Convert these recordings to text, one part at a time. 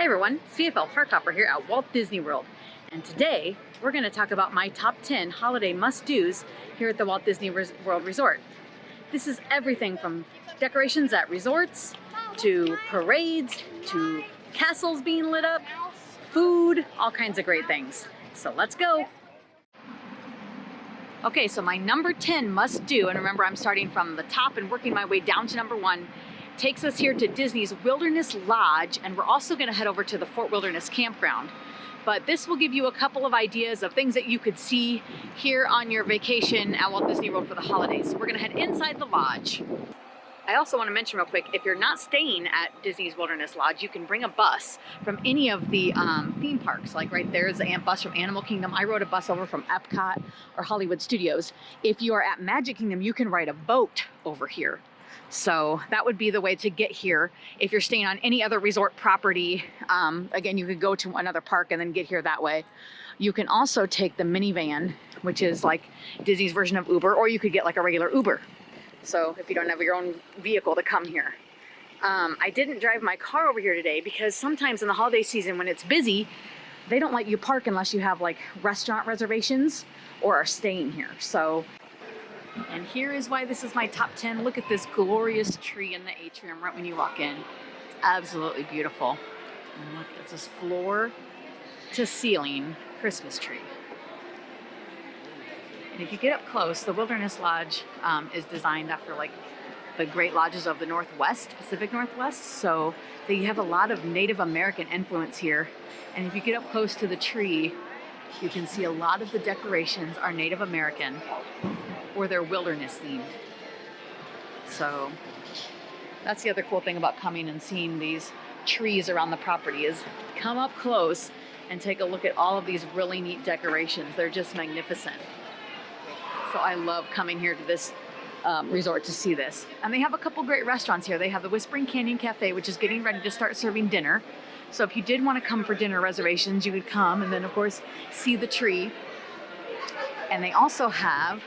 everyone, CFL Park Hopper here at Walt Disney World. And today we're going to talk about my top 10 holiday must-dos here at the Walt Disney World Resort. This is everything from decorations at resorts, to parades, to castles being lit up, food, all kinds of great things. So let's go. Okay, so my number 10 must-do, and remember I'm starting from the top and working my way down to number 1, takes us here to Disney's Wilderness Lodge, and we're also going to head over to the Fort Wilderness Campground. But this will give you a couple of ideas of things that you could see here on your vacation at Walt Disney World for the holidays. So we're going to head inside the lodge. I also want to mention real quick, if you're not staying at Disney's Wilderness Lodge, you can bring a bus from any of the theme parks. Like right there is the bus from Animal Kingdom. I rode a bus over from Epcot or Hollywood Studios. If you are at Magic Kingdom, you can ride a boat over here. So that would be the way to get here. If you're staying on any other resort property, again, you could go to another park and then get here that way. You can also take the minivan, which is like Disney's version of Uber, or you could get like a regular Uber. So if you don't have your own vehicle to come here. I didn't drive my car over here today because sometimes in the holiday season when it's busy, they don't let you park unless you have like restaurant reservations or are staying here. And here is why this is my top 10. Look at this glorious tree in the atrium right when you walk in. It's absolutely beautiful. And look, it's this floor to ceiling Christmas tree. And if you get up close, the Wilderness Lodge is designed after like the great lodges of the Northwest, Pacific Northwest. So they have a lot of Native American influence here. And if you get up close to the tree, you can see a lot of the decorations are Native American, or they're wilderness themed. So that's the other cool thing about coming and seeing these trees around the property is come up close and take a look at all of these really neat decorations. They're just magnificent. So I love coming here to this resort to see this. And they have a couple great restaurants here. They have the Whispering Canyon Cafe, which is getting ready to start serving dinner. So if you did want to come for dinner reservations, you could come and then of course see the tree. And they also have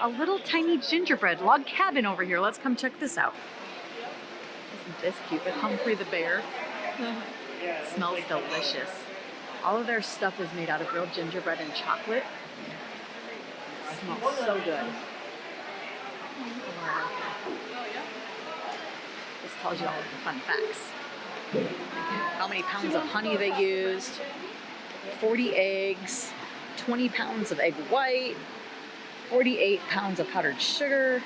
a little tiny gingerbread log cabin over here. Let's come check this out. Isn't this cute? The Humphrey the Bear. Smells delicious. All of their stuff is made out of real gingerbread and chocolate. It smells so good. This tells you all of the fun facts. How many pounds of honey they used, 40 eggs, 20 pounds of egg white, 48 pounds of powdered sugar,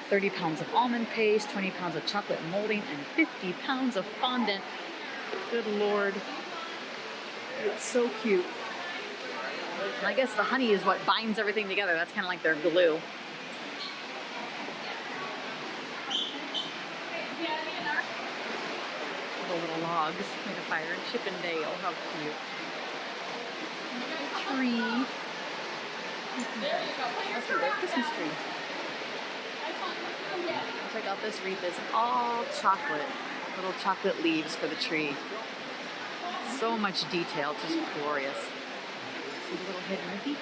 30 pounds of almond paste, 20 pounds of chocolate molding, and 50 pounds of fondant. Good Lord. It's so cute. And I guess the honey is what binds everything together. That's kind of like their glue. The little logs made of fire. Chippendale. How cute. A tree. That's their Christmas tree. Check out this wreath. It's all chocolate. Little chocolate leaves for the tree. So much detail. Just glorious. See the little hidden Mickey?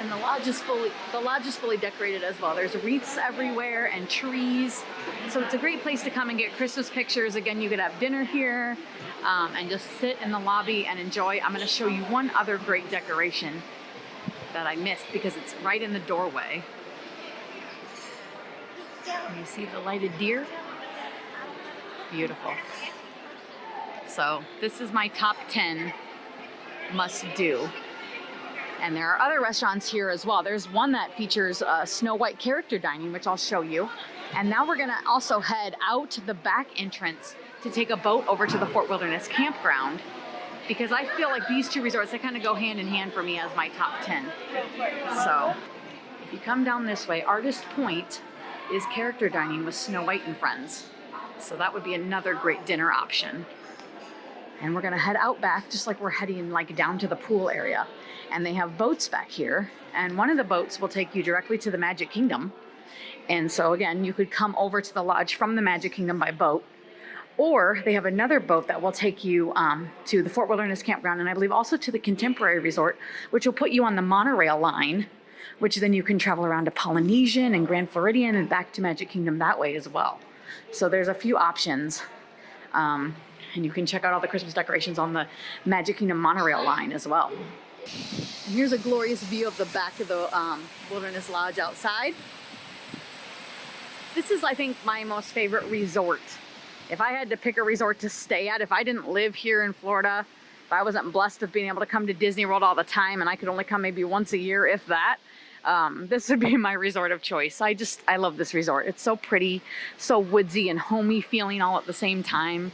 And the lodge is fully decorated as well. There's wreaths everywhere and trees. So it's a great place to come and get Christmas pictures. Again, you could have dinner here and just sit in the lobby and enjoy. I'm going to show you one other great decoration that I missed because it's right in the doorway. Can you see the lighted deer? Beautiful. So this is my top 10 must do. And there are other restaurants here as well. There's one that features Snow White character dining, which I'll show you. And now we're gonna also head out to the back entrance to take a boat over to the Fort Wilderness Campground, because I feel like these two resorts, they kind of go hand in hand for me as my top 10. So if you come down this way, Artist Point is character dining with Snow White and friends. So that would be another great dinner option. And we're gonna head out back just like we're heading like down to the pool area. And they have boats back here. And one of the boats will take you directly to the Magic Kingdom. And so again, you could come over to the lodge from the Magic Kingdom by boat. Or they have another boat that will take you to the Fort Wilderness Campground, and I believe also to the Contemporary Resort, which will put you on the monorail line, which then you can travel around to Polynesian and Grand Floridian and back to Magic Kingdom that way as well. So there's a few options. And you can check out all the Christmas decorations on the Magic Kingdom monorail line as well. And here's a glorious view of the back of the Wilderness Lodge outside. This is, I think, my most favorite resort. If I had to pick a resort to stay at, if I didn't live here in Florida, if I wasn't blessed with being able to come to Disney World all the time and I could only come maybe once a year, if that, this would be my resort of choice. I love this resort. It's so pretty, so woodsy and homey feeling all at the same time.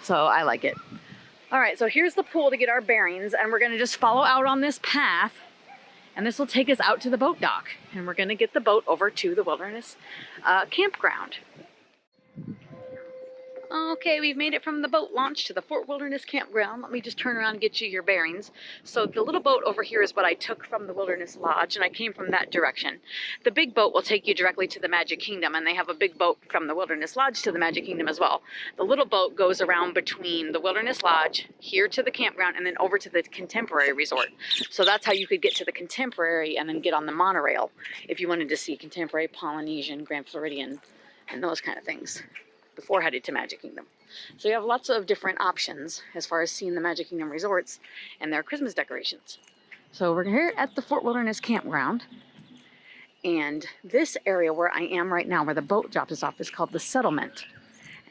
So I like it. All right, so here's the pool to get our bearings, and we're gonna just follow out on this path, and this will take us out to the boat dock, and we're gonna get the boat over to the Wilderness Campground. Okay, we've made it from the boat launch to the Fort Wilderness Campground. Let me just turn around and get you your bearings. So the little boat over here is what I took from the Wilderness Lodge, and I came from that direction. The big boat will take you directly to the Magic Kingdom, and they have a big boat from the Wilderness Lodge to the Magic Kingdom as well. The little boat goes around between the Wilderness Lodge, here to the campground, and then over to the Contemporary Resort. So that's how you could get to the Contemporary and then get on the monorail if you wanted to see Contemporary, Polynesian, Grand Floridian, and those kind of things before headed to Magic Kingdom. So you have lots of different options as far as seeing the Magic Kingdom resorts and their Christmas decorations. So we're here at the Fort Wilderness Campground, and this area where I am right now, where the boat drops us off, is called the Settlement.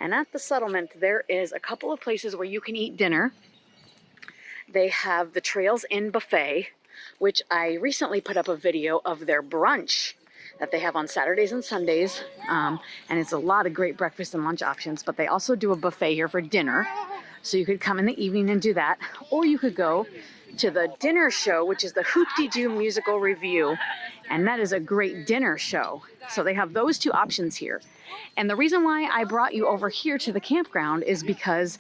And at the Settlement, there is a couple of places where you can eat dinner. They have the Trails Inn Buffet, which I recently put up a video of their brunch that they have on Saturdays and Sundays, and it's a lot of great breakfast and lunch options, but they also do a buffet here for dinner, so you could come in the evening and do that, or you could go to the dinner show, which is the Hoop-Dee-Doo Musical Review, and that is a great dinner show. So they have those two options here. And the reason why I brought you over here to the campground is because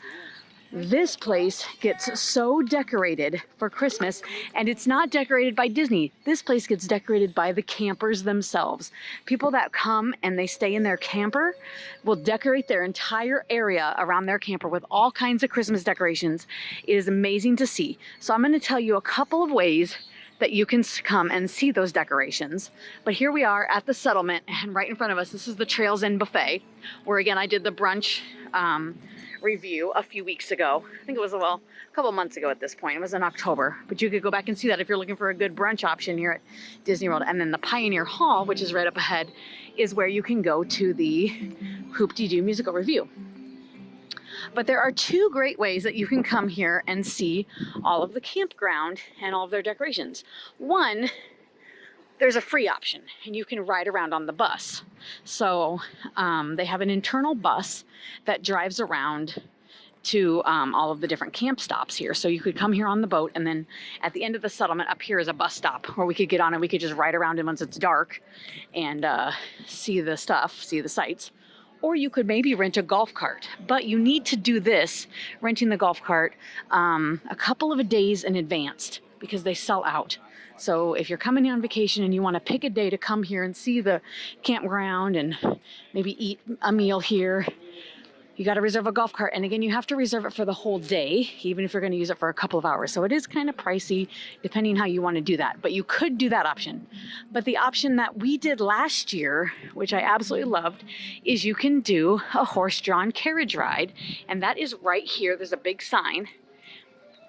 this place gets so decorated for Christmas, and it's not decorated by Disney. This place gets decorated by the campers themselves. People that come and they stay in their camper will decorate their entire area around their camper with all kinds of Christmas decorations. It is amazing to see. So I'm going to tell you a couple of ways that you can come and see those decorations. But here we are at the Settlement, and right in front of us, this is the Trails Inn Buffet, where again I did the brunch review a few weeks ago. I think it was, well, a couple months ago at this point. It was in October, but you could go back and see that if you're looking for a good brunch option here at Disney World. And then the Pioneer Hall, which is right up ahead, is where you can go to the Hoop-Dee-Doo Musical Review. But there are two great ways that you can come here and see all of the campground and all of their decorations. One, there's a free option, and you can ride around on the bus. So they have an internal bus that drives around to all of the different camp stops here. So you could come here on the boat, and then at the end of the Settlement up here is a bus stop where we could get on and we could just ride around in once it's dark and see the stuff, see the sights. Or you could maybe rent a golf cart, but you need to do this, renting the golf cart, a couple of days in advance because they sell out. So if you're coming on vacation and you want to pick a day to come here and see the campground and maybe eat a meal here, you got to reserve a golf cart. And again, you have to reserve it for the whole day, even if you're going to use it for a couple of hours. So it is kind of pricey depending how you want to do that. But you could do that option. But the option that we did last year, which I absolutely loved, is you can do a horse-drawn carriage ride. And that is right here. There's a big sign.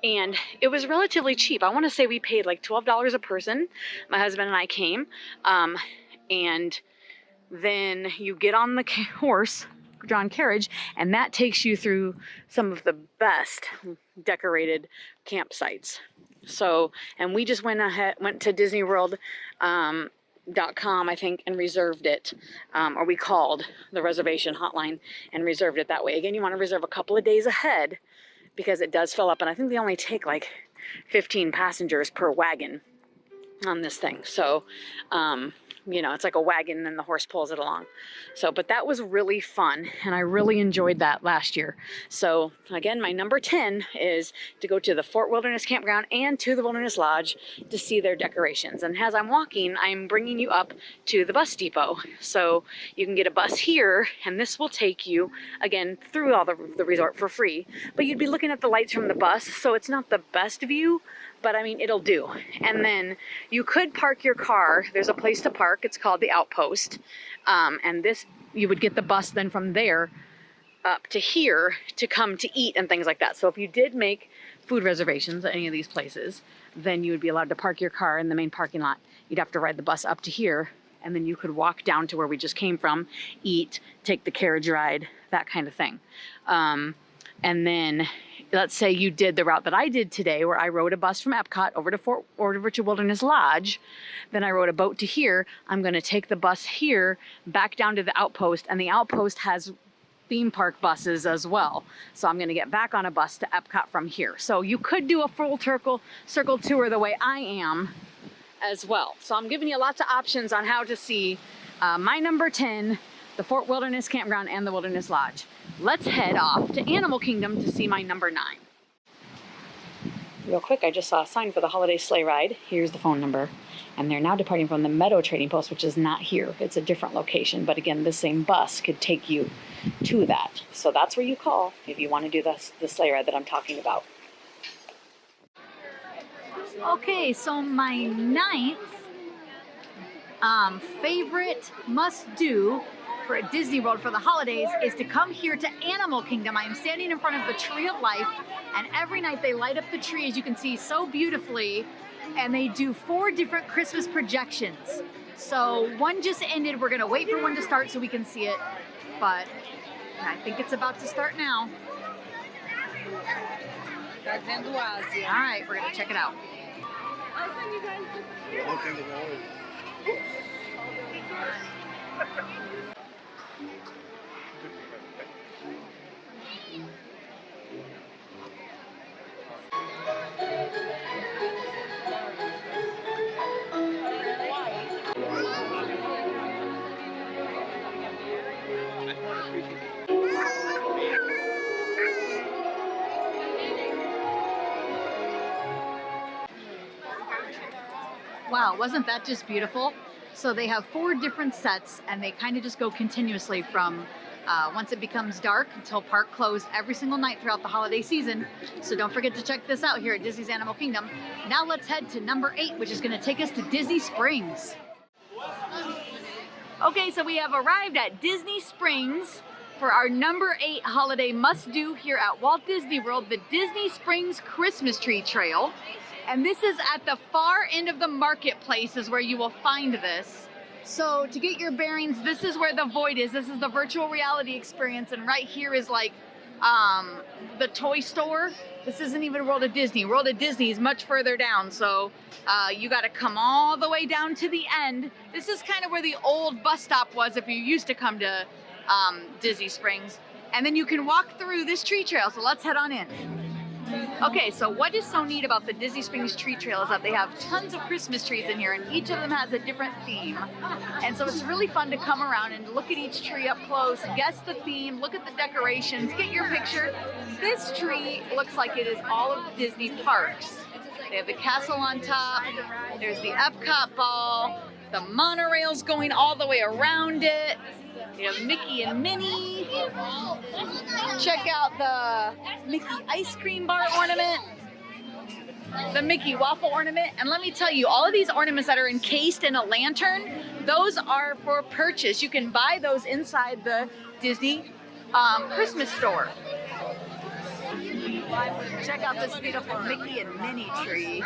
And it was relatively cheap. I want to say we paid like $12 a person. My husband and I came. And then you get on the horse-drawn carriage, and that takes you through some of the best decorated campsites. So, and we just went to Disney World .com, I think, and reserved it, or we called the reservation hotline and reserved it that way. Again, you want to reserve a couple of days ahead because it does fill up, and I think they only take like 15 passengers per wagon on this thing. So, you know, it's like a wagon and the horse pulls it along. So, but that was really fun, and I really enjoyed that last year. So again, my number 10 is to go to the Fort Wilderness Campground and to the Wilderness Lodge to see their decorations. And as I'm walking, I'm bringing you up to the bus depot. So you can get a bus here, and this will take you, again, through all the resort for free. But you'd be looking at the lights from the bus, so it's not the best view, but I mean, it'll do. And then you could park your car. There's a place to park. It's called the Outpost. And this, you would get the bus then from there up to here to come to eat and things like that. So if you did make food reservations at any of these places, then you would be allowed to park your car in the main parking lot. You'd have to ride the bus up to here, and then you could walk down to where we just came from, eat, take the carriage ride, that kind of thing. And then let's say you did the route that I did today, where I rode a bus from Epcot over to Wilderness Lodge. Then I rode a boat to here. I'm going to take the bus here back down to the outpost, and the outpost has theme park buses as well. So I'm going to get back on a bus to Epcot from here. So you could do a full circle tour the way I am as well. So I'm giving you lots of options on how to see my number 10, the Fort Wilderness Campground, and the Wilderness Lodge. Let's head off to Animal Kingdom to see my number 9. Real quick, I just saw a sign for the holiday sleigh ride. Here's the phone number. And they're now departing from the Meadow Trading Post, which is not here. It's a different location. But again, the same bus could take you to that. So that's where you call if you want to do the sleigh ride that I'm talking about. Okay, so my 9th favorite must-do for Disney World for the holidays is to come here to Animal Kingdom. I am standing in front of the Tree of Life, and every night they light up the tree, as you can see, so beautifully, and they do 4 different Christmas projections. So one just ended. We're gonna wait for one to start so we can see it, but I think it's about to start now. All right, we're gonna check it out. Wow, wasn't that just beautiful? So they have 4 different sets, and they kind of just go continuously from once it becomes dark until park closed every single night throughout the holiday season. So don't forget to check this out here at Disney's Animal Kingdom. Now let's head to number 8, which is going to take us to Disney Springs. Okay, so we have arrived at Disney Springs for our number 8 holiday must-do here at Walt Disney World, the Disney Springs Christmas Tree Trail. And this is at the far end of the marketplace is where you will find this. So to get your bearings, this is where the Void is. This is the virtual reality experience. And right here is like the toy store. This isn't even World of Disney. World of Disney is much further down. So you got to come all the way down to the end. This is kind of where the old bus stop was if you used to come to Disney Springs. And then you can walk through this tree trail. So let's head on in. Okay, so what is so neat about the Disney Springs Tree Trail is that they have tons of Christmas trees in here, and each of them has a different theme. And so it's really fun to come around and look at each tree up close, guess the theme, look at the decorations, get your picture. This tree looks like it is all of Disney parks. They have the castle on top, there's the Epcot ball, the monorail's going all the way around it. You have Mickey and Minnie. Check out the Mickey ice cream bar ornament, the Mickey waffle ornament. And let me tell you, all of these ornaments that are encased in a lantern, those are for purchase. You can buy those inside the Disney Christmas store. Check out this beautiful Mickey and Minnie tree.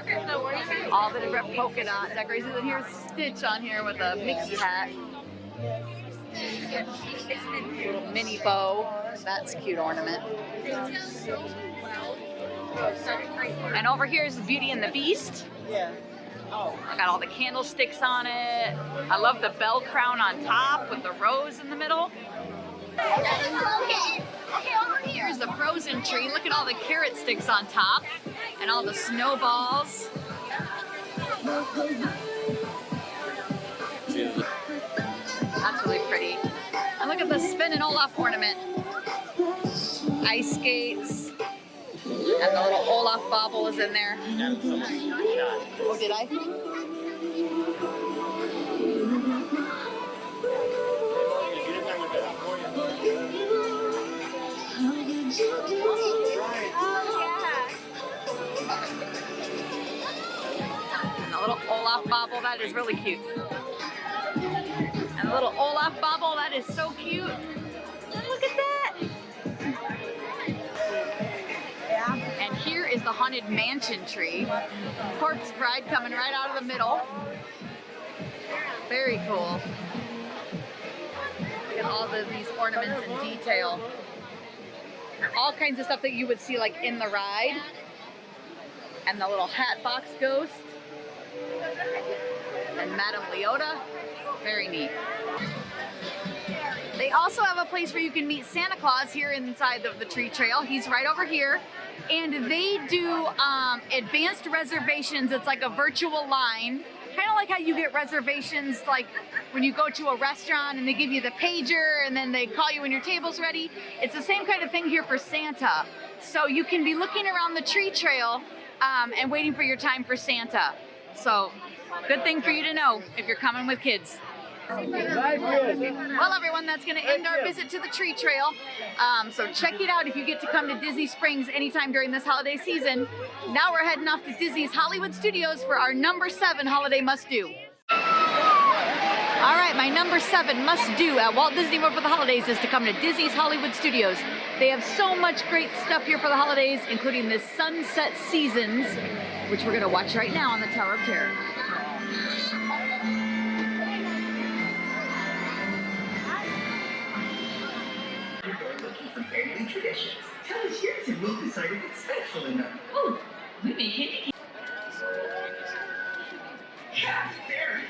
All the different polka dot decorations. And here's Stitch on here with a Mickey hat. Little mini bow. That's a cute ornament. And over here is Beauty and the Beast. Got all the candlesticks on it. I love the bell crown on top with the rose in the middle. Okay, over here is the Frozen tree. Look at all the carrot sticks on top and all the snowballs. That's really pretty. And look at the Spin and Olaf ornament. Ice skates. And the little Olaf bobble is in there. Oh, did I? And the little Olaf bobble, that is really cute. And the little Olaf bobble, that is so cute. Look at that. the Haunted Mansion tree. Corpse Bride coming right out of the middle. Very cool. Look at all these ornaments and detail. All kinds of stuff that you would see like in the ride. And the little Hatbox Ghost. And Madame Leota. Very neat. They also have a place where you can meet Santa Claus here inside the tree trail. He's right over here. And they do advanced reservations. It's like a virtual line. Kind of like how you get reservations like when you go to a restaurant and they give you the pager and then they call you when your table's ready. It's the same kind of thing here for Santa. So you can be looking around the tree trail and waiting for your time for Santa. So good thing for you to know if you're coming with kids. Well, everyone, that's going to end our visit to the tree trail. So check it out if you get to come to Disney Springs anytime during this holiday season. Now we're heading off to Disney's Hollywood Studios for our number 7 holiday must-do. All right, my number 7 must-do at Walt Disney World for the holidays is to come to Disney's Hollywood Studios. They have so much great stuff here for the holidays, including the Sunset Seasons, which we're going to watch right now on the Tower of Terror. Family traditions. Tell us yours and we'll decide if it's special enough. Oh, we make candy. Happy Merry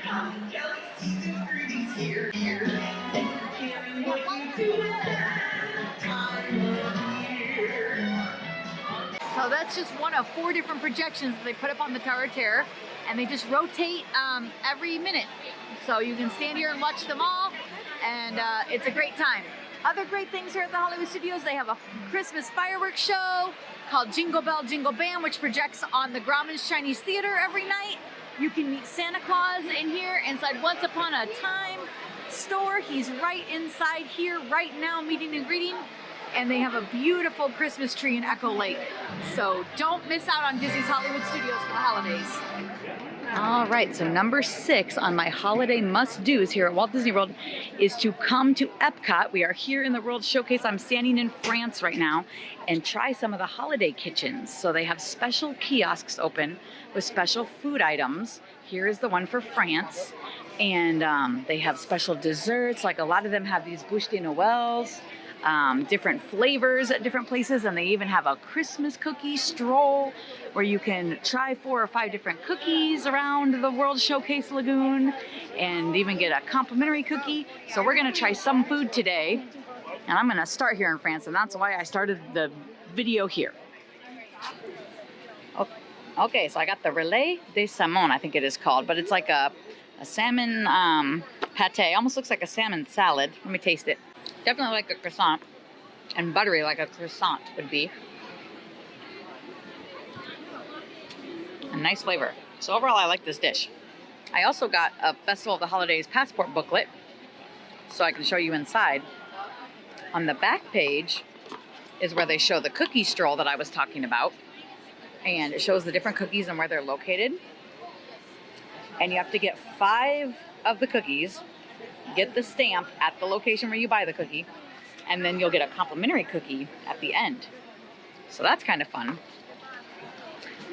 Jelly Season greetings here. Caring what you do at that time of year. So that's just one of 4 different projections that they put up on the Tower of Terror, and they just rotate every minute. So you can stand here and watch them all, and it's a great time. Other great things here at the Hollywood Studios, they have a Christmas fireworks show called Jingle Bell Jingle Bam, which projects on the Grauman's Chinese Theater every night. You can meet Santa Claus in here inside Once Upon a Time store. He's right inside here right now, meeting and greeting. And they have a beautiful Christmas tree in Echo Lake. So don't miss out on Disney's Hollywood Studios for the holidays. All right, so number 6 on my holiday must-dos here at Walt Disney World is to come to Epcot. We are here in the World Showcase. I'm standing in France right now, and try some of the holiday kitchens. So they have special kiosks open with special food items. Here is the one for France. And they have special desserts. Like a lot of them have these bûche de Noëls. Different flavors at different places, and they even have a Christmas cookie stroll where you can try 4 or 5 different cookies around the World Showcase Lagoon and even get a complimentary cookie. So we're gonna try some food today, and I'm gonna start here in France, and that's why I started the video here. Okay, so I got the Relais de Salmon, I think it is called, but it's like a salmon pate. Almost looks like a salmon salad. Let me taste it. Definitely like a croissant, and buttery like a croissant would be. A nice flavor. So overall, I like this dish. I also got a Festival of the Holidays passport booklet, so I can show you inside. On the back page is where they show the cookie stroll that I was talking about, and it shows the different cookies and where they're located. And you have to get 5 of the cookies, get the stamp at the location where you buy the cookie, and then you'll get a complimentary cookie at the end. So that's kind of fun.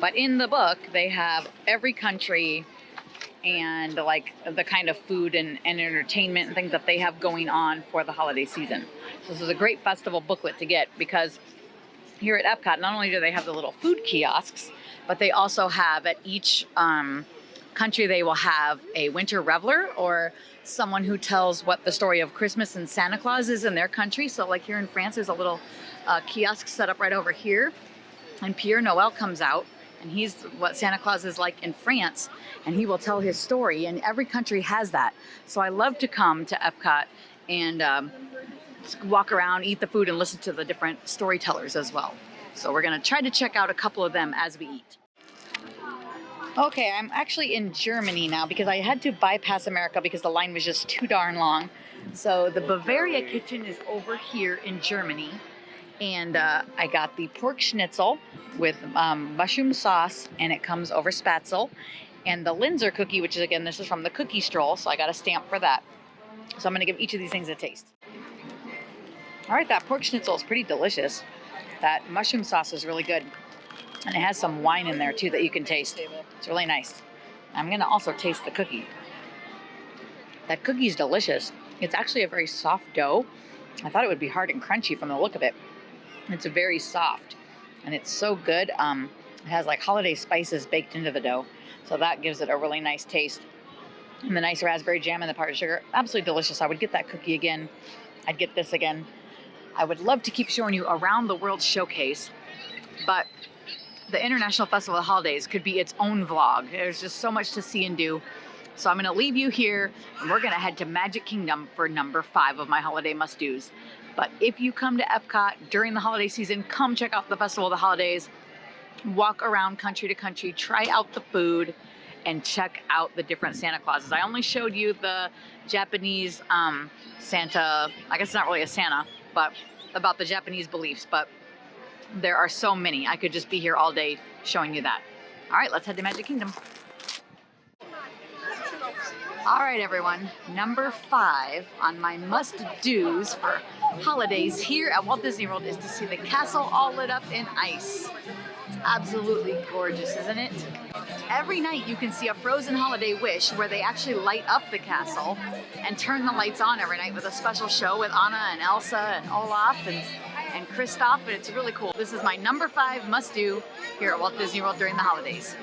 But in the book, they have every country and like the kind of food and entertainment and things that they have going on for the holiday season. So this is a great festival booklet to get, because here at Epcot, not only do they have the little food kiosks, but they also have at each country, they will have a winter reveler or someone who tells what the story of Christmas and Santa Claus is in their country. So like here in France, there's a little kiosk set up right over here, and Pierre Noel comes out, and he's what Santa Claus is like in France, and he will tell his story, and every country has that. So I love to come to Epcot and walk around, eat the food, and listen to the different storytellers as well. So we're gonna try to check out a couple of them as we eat. Okay, I'm actually in Germany now because I had to bypass America because the line was just too darn long. So the Bavaria kitchen is over here in Germany, and I got the pork schnitzel with mushroom sauce, and it comes over spatzel, and the Linzer cookie, which is, again, this is from the cookie stroll, so I got a stamp for that. So I'm gonna give each of these things a taste. All right, that pork schnitzel is pretty delicious. That mushroom sauce is really good. And it has some wine in there too that you can taste. It's really nice. I'm gonna also taste the cookie. That cookie's delicious. It's actually a very soft dough. I thought it would be hard and crunchy from the look of it. It's very soft and it's so good. It has like holiday spices baked into the dough. So that gives it a really nice taste. And the nice raspberry jam and the powdered sugar. Absolutely delicious. I would get that cookie again. I'd get this again. I would love to keep showing you around the world showcase, but the International Festival of Holidays could be its own vlog. There's just so much to see and do. So I'm gonna leave you here and we're gonna head to Magic Kingdom for number 5 of my holiday must-dos. But if you come to Epcot during the holiday season, come check out the Festival of the Holidays, walk around country to country, try out the food, and check out the different Santa Clauses. I only showed you the Japanese Santa, I guess it's not really a Santa, but about the Japanese beliefs, but there are so many. I could just be here all day showing you that. All right, let's head to Magic Kingdom. All right, everyone, number 5 on my must-dos for holidays here at Walt Disney World is to see the castle all lit up in ice. It's absolutely gorgeous, isn't it? Every night you can see a Frozen Holiday Wish where they actually light up the castle and turn the lights on every night with a special show with Anna and Elsa and Olaf and Kristoff, and it's really cool. This is my number 5 must-do here at Walt Disney World during the holidays.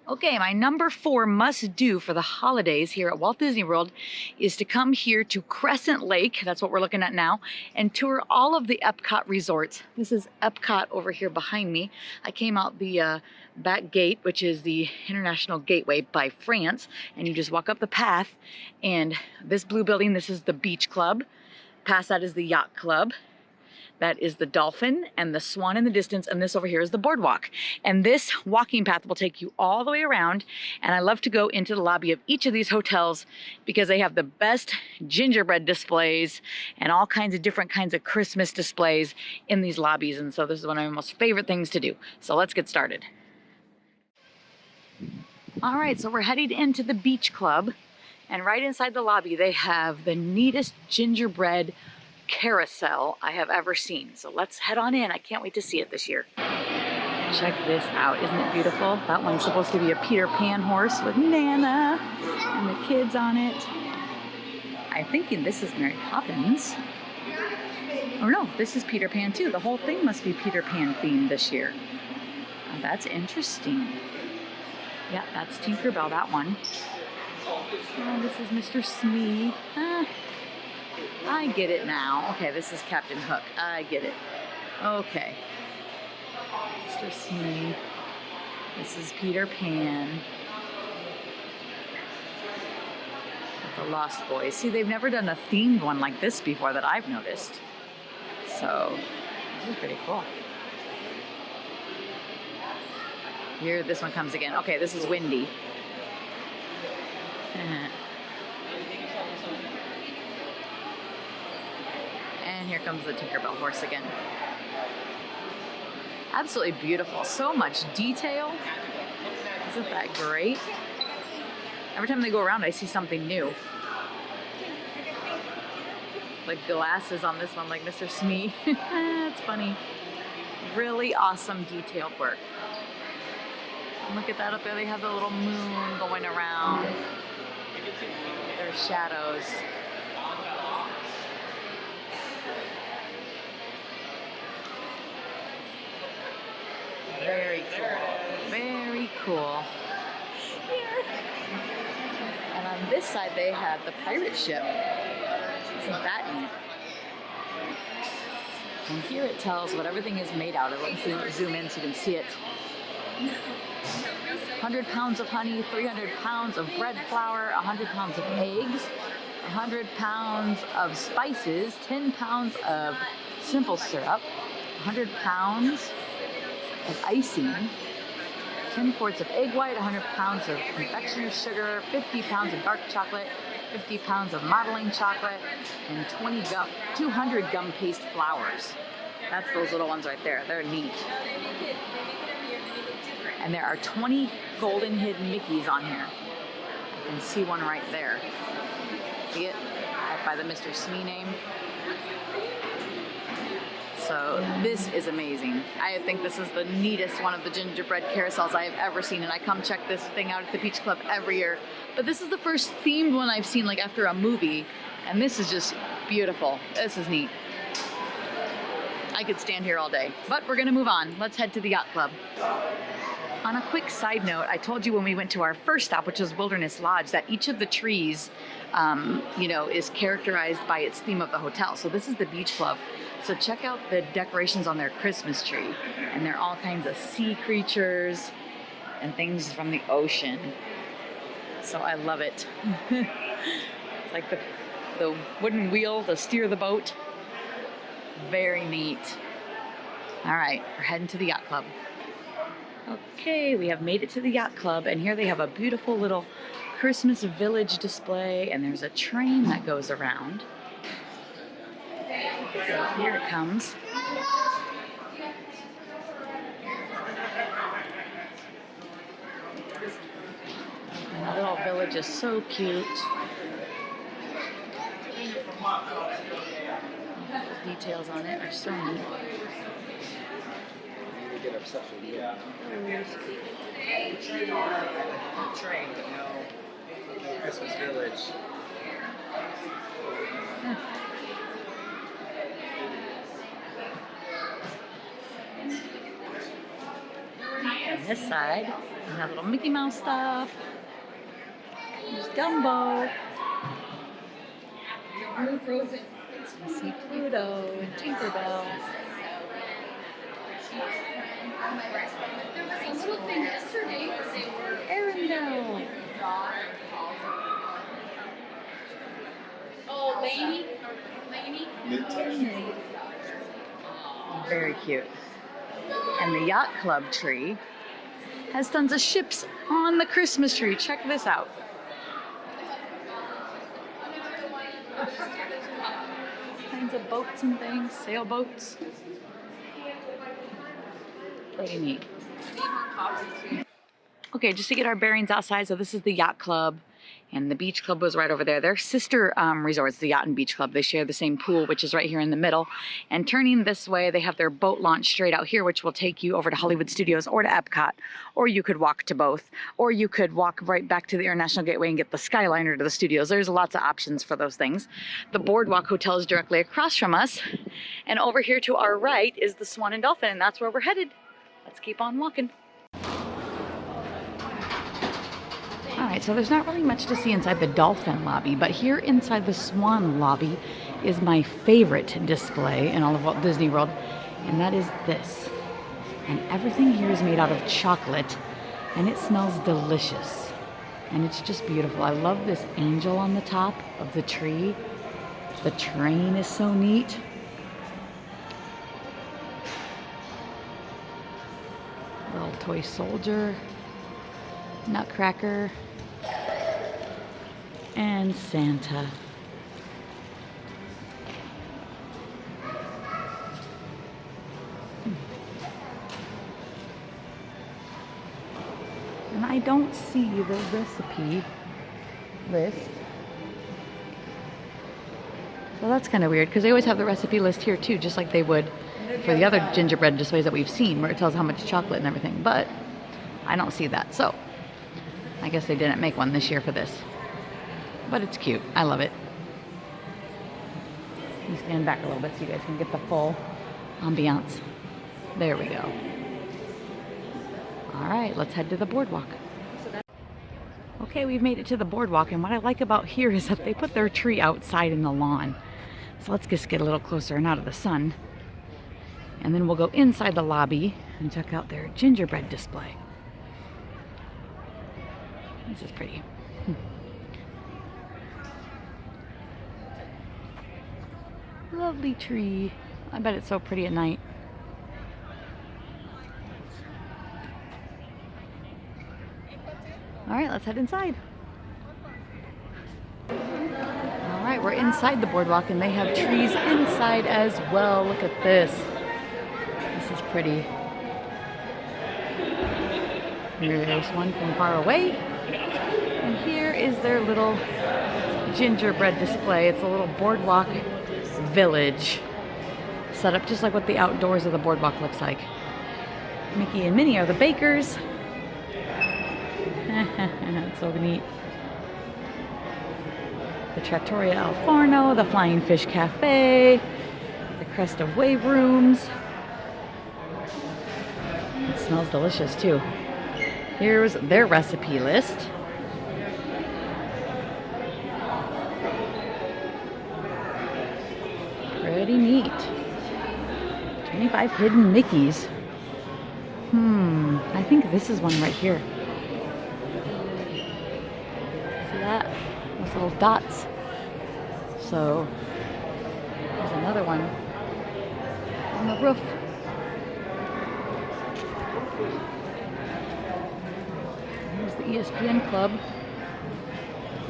Okay, my number 4 must-do for the holidays here at Walt Disney World is to come here to Crescent Lake, that's what we're looking at now, and tour all of the Epcot resorts. This is Epcot over here behind me. I came out the back gate, which is the International Gateway by France, and you just walk up the path, and this blue building, this is the Beach Club. Past that is the Yacht Club. That is the Dolphin and the Swan in the distance, and this over here is the Boardwalk. And this walking path will take you all the way around, and I love to go into the lobby of each of these hotels because they have the best gingerbread displays and all kinds of different kinds of Christmas displays in these lobbies, and so this is one of my most favorite things to do. So let's get started. All right, so we're heading into the Beach Club, and right inside the lobby they have the neatest gingerbread carousel I have ever seen. So let's head on in. I can't wait to see it this year. Check this out. Isn't it beautiful? That one's supposed to be a Peter Pan horse with Nana and the kids on it. I'm thinking this is Mary Poppins. Oh no, this is Peter Pan too. The whole thing must be Peter Pan themed this year. Oh, that's interesting. Yeah, that's Tinkerbell, that one. Oh, this is Mr. Smee. I get it now. Okay, this is Captain Hook. I get it. Okay. Mr. Smee. This is Peter Pan. The Lost Boys. See, they've never done a themed one like this before that I've noticed. So, this is pretty cool. Here, this one comes again. Okay, this is Wendy. And here comes the Tinkerbell horse again. Absolutely beautiful. So much detail. Isn't that great? Every time they go around, I see something new. Like glasses on this one, like Mr. Smee. That's funny. Really awesome detailed work. And look at that up there. They have the little moon going around. There's shadows. Very cool. Very cool. And on this side they have the pirate ship. Isn't that neat? And here it tells what everything is made out of. Let's zoom in so you can see it. 100 pounds of honey, 300 pounds of bread flour, 100 pounds of eggs, 100 pounds of spices, 10 pounds of simple syrup, 100 pounds of icing, 10 quarts of egg white, 100 pounds of confectioner's sugar, 50 pounds of dark chocolate, 50 pounds of modeling chocolate, and 200 gum paste flowers. That's those little ones right there. They're neat. And there are 20 golden hidden Mickeys on here. You can see one right there. See it? Right by the Mr. Smee name. So this is amazing. I think this is the neatest one of the gingerbread carousels I have ever seen, and I come check this thing out at the Beach Club every year. But this is the first themed one I've seen like after a movie, and this is just beautiful. This is neat. I could stand here all day, but we're gonna move on. Let's head to the Yacht Club. On a quick side note, I told you when we went to our first stop, which was Wilderness Lodge, that each of the trees, is characterized by its theme of the hotel. So this is the Beach Club. So check out the decorations on their Christmas tree. And they're all kinds of sea creatures and things from the ocean. So I love it. It's like the wooden wheel to steer the boat. Very neat. All right, we're heading to the Yacht Club. Okay, we have made it to the Yacht Club, and here they have a beautiful little Christmas village display, and there's a train that goes around. So here it comes. And the little village is so cute. The details on it are so neat. Train, Christmas village. On this side, we have little Mickey Mouse stuff. There's Dumbo. Frozen. We see Pluto and Tinkerbell. There was a little thing yesterday that they were Arendelle. oh Laney. Very cute. And the Yacht Club tree has tons of ships on the Christmas tree. Check this out. Kinds of boats and things, sailboats. Pretty neat. Okay, just to get our bearings outside, so this is the Yacht Club, and the Beach Club was right over there. They're sister resorts, the Yacht and Beach Club. They share the same pool, which is right here in the middle. And turning this way, they have their boat launch straight out here, which will take you over to Hollywood Studios or to Epcot. Or you could walk to both. Or you could walk right back to the International Gateway and get the Skyliner to the studios. There's lots of options for those things. The Boardwalk Hotel is directly across from us. And over here to our right is the Swan and Dolphin, and that's where we're headed. Let's keep on walking. All right, so there's not really much to see inside the Dolphin lobby, but here inside the Swan lobby is my favorite display in all of Walt Disney World, and that is this. And everything here is made out of chocolate, and it smells delicious. And it's just beautiful. I love this angel on the top of the tree. The train is so neat. Little toy soldier, Nutcracker, and Santa. And I don't see the recipe list. Well, that's kind of weird because they always have the recipe list here too, just like they would for the other gingerbread displays that we've seen, where it tells how much chocolate and everything. But I don't see that, so I guess they didn't make one this year for this. But it's cute. I love it. Let me stand back a little bit so you guys can get the full ambiance. There we go. All right, let's head to the boardwalk. Okay, we've made it to the boardwalk, and what I like about here is that they put their tree outside in the lawn. So let's just get a little closer and out of the sun. And then we'll go inside the lobby and check out their gingerbread display. This is pretty. Lovely tree. I bet it's so pretty at night. All right, let's head inside. All right, we're inside the boardwalk, and they have trees inside as well. Look at this. This is pretty. Here's one from far away. And here is their little gingerbread display. It's a little boardwalk village. Set up just like what the outdoors of the boardwalk looks like. Mickey and Minnie are the bakers. That's so neat. The Trattoria Al Forno, the Flying Fish Cafe, the Crest of Wave rooms. It smells delicious too. Here's their recipe list. Pretty neat. 25 hidden Mickeys. I think this is one right here. See that? Those little dots. So, there's another one on the roof. Here's the ESPN Club.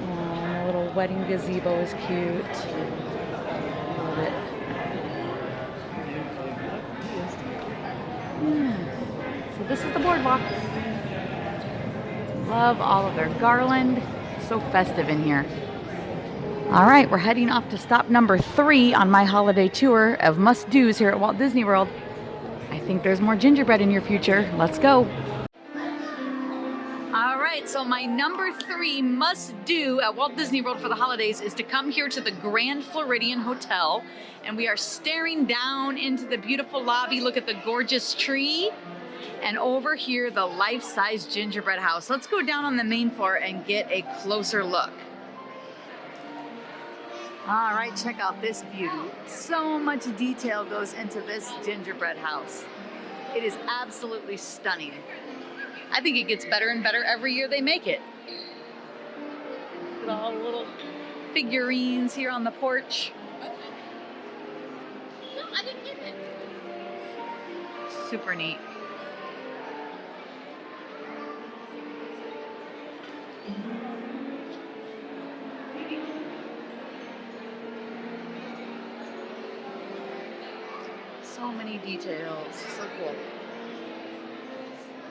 Oh, the little wedding gazebo is cute. Love it. So this is the boardwalk. Love all of their garland. It's so festive in here. All right, we're heading off to stop number 3 on my holiday tour of must-dos here at Walt Disney World. I think there's more gingerbread in your future. Let's go. All right, so my number 3 must-do at Walt Disney World for the holidays is to come here to the Grand Floridian Hotel. And we are staring down into the beautiful lobby. Look at the gorgeous tree. And over here, the life-size gingerbread house. Let's go down on the main floor and get a closer look. All right, check out this beauty. So much detail goes into this gingerbread house. It is absolutely stunning. I think it gets better and better every year they make it. Look at all the little figurines here on the porch. No, I didn't get it. Super neat. So many details. So cool.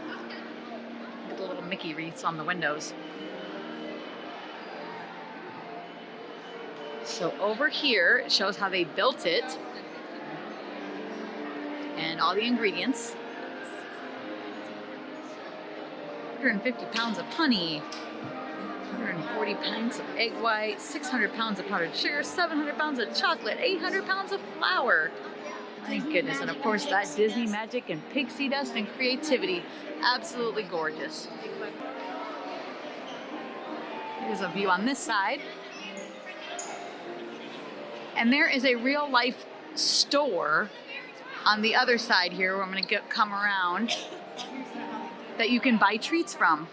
Look at the little Mickey wreaths on the windows. So over here, it shows how they built it and all the ingredients. 150 pounds of honey, 140 pounds of egg white, 600 pounds of powdered sugar, 700 pounds of chocolate, 800 pounds of flour. Thank goodness. And of course that Disney magic and pixie dust and creativity. Absolutely gorgeous. Here's a view on this side. And there is a real life store on the other side here where I'm going to come around that you can buy treats from.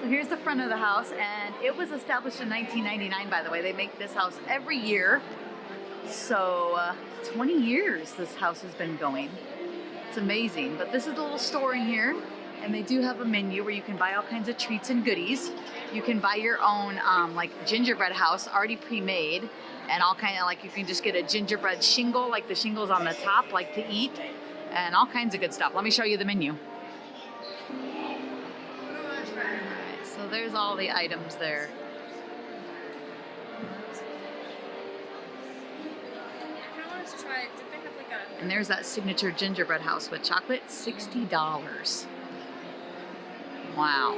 So here's the front of the house, and it was established in 1999, by the way. They make this house every year. So 20 years this house has been going. It's amazing. But this is the little store in here, and they do have a menu where you can buy all kinds of treats and goodies. You can buy your own like gingerbread house already pre-made, and all kind of like you can just get a gingerbread shingle, like the shingles on the top, like to eat, and all kinds of good stuff. Let me show you the menu. Alright, so there's all the items there. And there's that signature gingerbread house with chocolate, $60. Wow.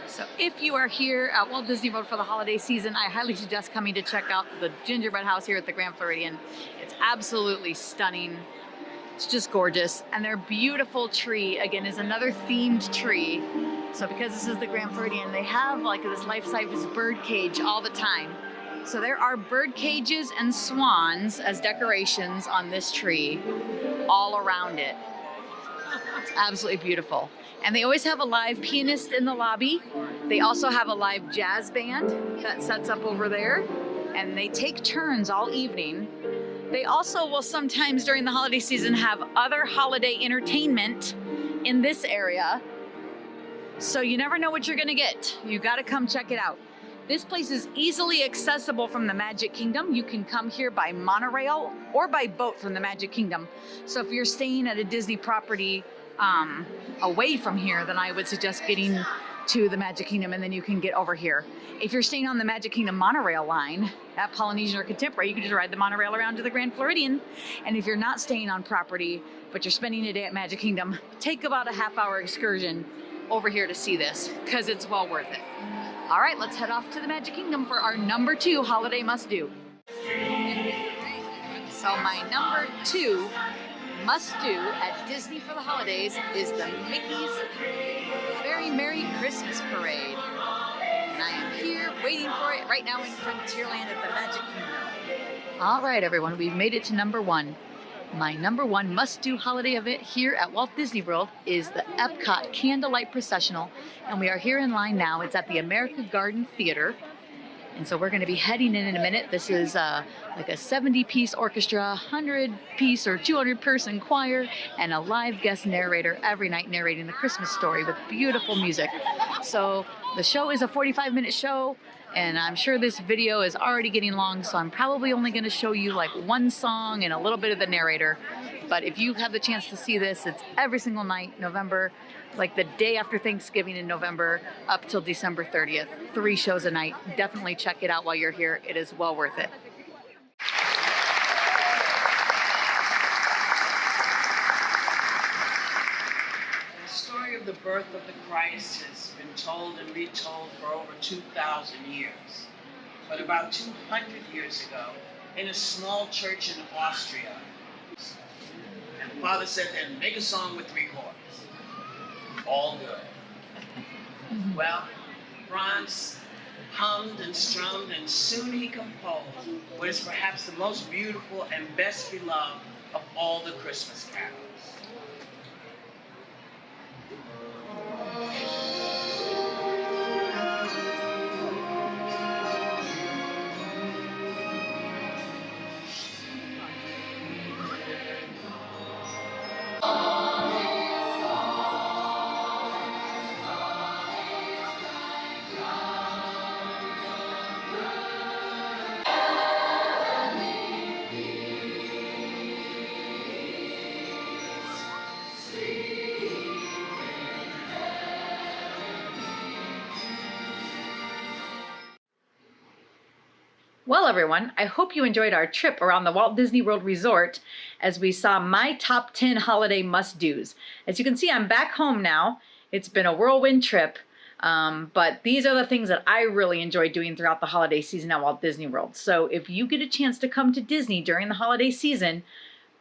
So if you are here at Walt Disney World for the holiday season, I highly suggest coming to check out the gingerbread house here at the Grand Floridian. It's absolutely stunning. It's just gorgeous. And their beautiful tree, again, is another themed tree. So because this is the Grand Floridian, they have like this life-size bird cage all the time. So there are bird cages and swans as decorations on this tree all around it. It's absolutely beautiful. And they always have a live pianist in the lobby. They also have a live jazz band that sets up over there. And they take turns all evening. They also will sometimes during the holiday season have other holiday entertainment in this area. So you never know what you're gonna get. You gotta come check it out. This place is easily accessible from the Magic Kingdom. You can come here by monorail or by boat from the Magic Kingdom. So if you're staying at a Disney property away from here, then I would suggest getting to the Magic Kingdom, and then you can get over here. If you're staying on the Magic Kingdom monorail line at Polynesian or Contemporary, you can just ride the monorail around to the Grand Floridian. And if you're not staying on property, but you're spending a day at Magic Kingdom, take about a half-hour excursion over here to see this, because it's well worth it. All right, let's head off to the Magic Kingdom for our number 2 holiday must-do. So my number 2 must-do at Disney for the holidays is the Mickey's Very Merry Christmas Parade. And I am here waiting for it right now in Frontierland at the Magic Kingdom. All right, everyone, we've made it to number 1. My number 1 must-do holiday event here at Walt Disney World is the Epcot Candlelight Processional. And we are here in line now. It's at the America Garden Theater. And so we're going to be heading in a minute. This is like a 70-piece orchestra, 100-piece or 200-person choir, and a live guest narrator every night narrating the Christmas story with beautiful music. So the show is a 45-minute show, and I'm sure this video is already getting long, so I'm probably only going to show you like one song and a little bit of the narrator. But if you have the chance to see this, it's every single night, November, like the day after Thanksgiving in November up till December 30th. 3 shows a night. Definitely check it out while you're here. It is well worth it. The story of the birth of the Christ has been told and retold for over 2,000 years. But about 200 years ago, in a small church in Austria, and the father said, then make a song with 3 chords. All good. Well, Franz hummed and strummed, and soon he composed what is perhaps the most beautiful and best beloved of all the Christmas carols. Well, everyone, I hope you enjoyed our trip around the Walt Disney World Resort as we saw my top 10 holiday must-dos. As you can see, I'm back home now. It's been a whirlwind trip, but these are the things that I really enjoy doing throughout the holiday season at Walt Disney World. So if you get a chance to come to Disney during the holiday season,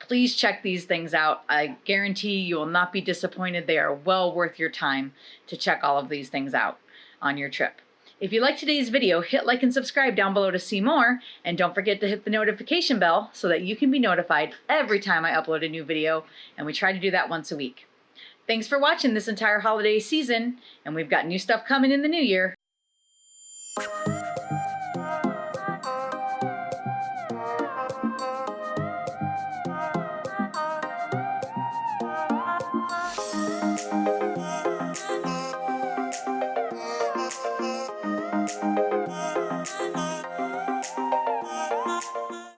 please check these things out. I guarantee you will not be disappointed. They are well worth your time to check all of these things out on your trip. If you liked today's video, hit like and subscribe down below to see more, and don't forget to hit the notification bell so that you can be notified every time I upload a new video, and we try to do that once a week. Thanks for watching this entire holiday season, and we've got new stuff coming in the new year.